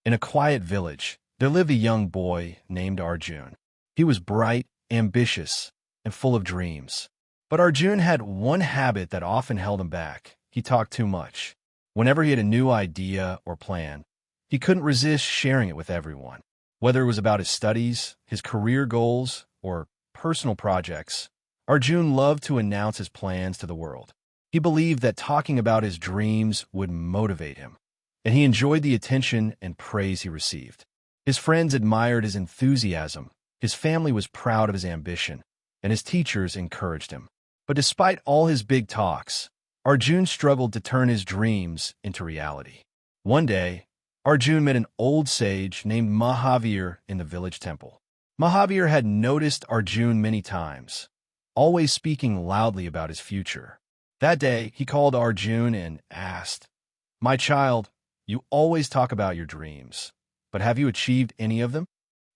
In a quiet village, there lived a young boy named Arjun. He was bright, ambitious, and full of dreams. But Arjun had one habit that often held him back. He talked too much. Whenever he had a new idea or plan, he couldn't resist sharing it with everyone. Whether it was about his studies, his career goals, or personal projects, Arjun loved to announce his plans to the world. He believed that talking about his dreams would motivate him, and he enjoyed the attention and praise he received. His friends admired his enthusiasm, his family was proud of his ambition, and his teachers encouraged him. But despite all his big talks, Arjun struggled to turn his dreams into reality. One day, Arjun met an old sage named Mahavir in the village temple. Mahavir had noticed Arjun many times, always speaking loudly about his future. That day, he called Arjun and asked, "My child, you always talk about your dreams, but have you achieved any of them?"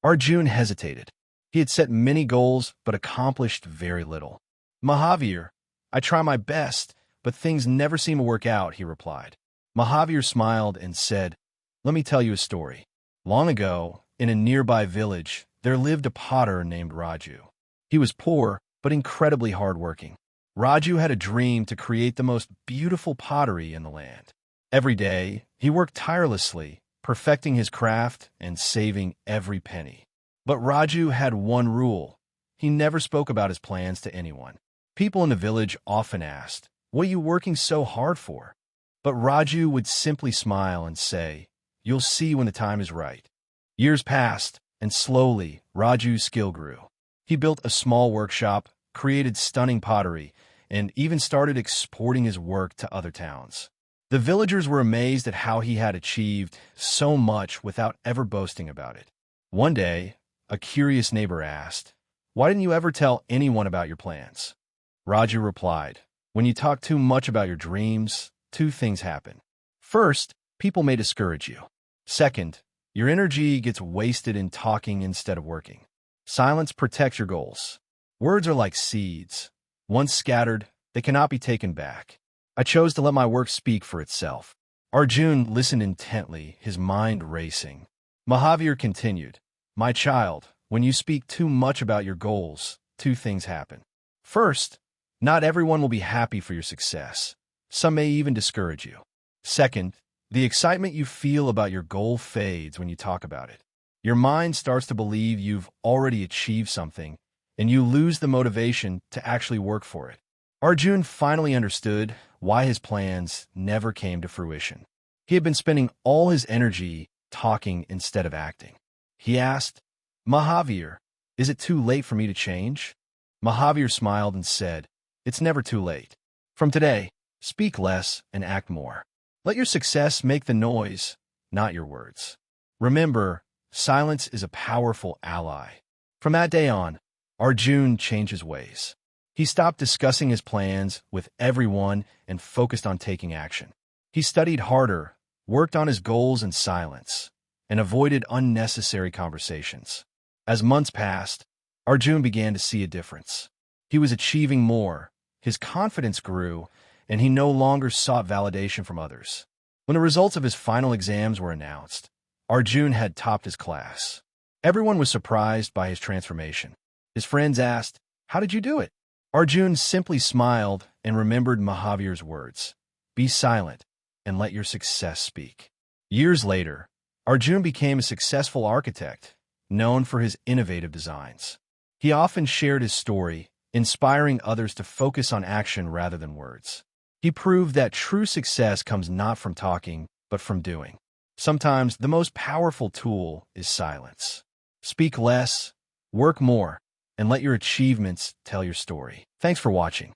Arjun hesitated. He had set many goals, but accomplished very little. "Mahavir, I try my best, but things never seem to work out," he replied. Mahavir smiled and said, "Let me tell you a story. Long ago, in a nearby village, there lived a potter named Raju. He was poor, but incredibly hardworking. Raju had a dream to create the most beautiful pottery in the land. Every day, he worked tirelessly, perfecting his craft and saving every penny. But Raju had one rule. He never spoke about his plans to anyone. People in the village often asked, "What are you working so hard for?" But Raju would simply smile and say, "You'll see when the time is right." Years passed, and slowly, Raju's skill grew. He built a small workshop, created stunning pottery, and even started exporting his work to other towns. The villagers were amazed at how he had achieved so much without ever boasting about it. One day, a curious neighbor asked, "Why didn't you ever tell anyone about your plans?" Raju replied, "When you talk too much about your dreams, two things happen. First, people may discourage you. Second, your energy gets wasted in talking instead of working. Silence protects your goals. Words are like seeds. Once scattered, they cannot be taken back. I chose to let my work speak for itself." Arjun listened intently, his mind racing. Mahavir continued, "My child, when you speak too much about your goals, two things happen. First, not everyone will be happy for your success. Some may even discourage you. Second, the excitement you feel about your goal fades when you talk about it. Your mind starts to believe you've already achieved something, and you lose the motivation to actually work for it." Arjun finally understood why his plans never came to fruition. He had been spending all his energy talking instead of acting. He asked, "Mahavir, is it too late for me to change?" Mahavir smiled and said, "It's never too late. From today, speak less and act more. Let your success make the noise, not your words. Remember, silence is a powerful ally." From that day on, Arjun changed his ways. He stopped discussing his plans with everyone and focused on taking action. He studied harder, worked on his goals in silence, and avoided unnecessary conversations. As months passed, Arjun began to see a difference. He was achieving more, his confidence grew, and he no longer sought validation from others. When the results of his final exams were announced, Arjun had topped his class. Everyone was surprised by his transformation. His friends asked, "How did you do it?" Arjun simply smiled and remembered Mahavir's words, "Be silent and let your success speak." Years later, Arjun became a successful architect, known for his innovative designs. He often shared his story, inspiring others to focus on action rather than words. He proved that true success comes not from talking, but from doing. Sometimes the most powerful tool is silence. Speak less, work more, and let your achievements tell your story. Thanks for watching.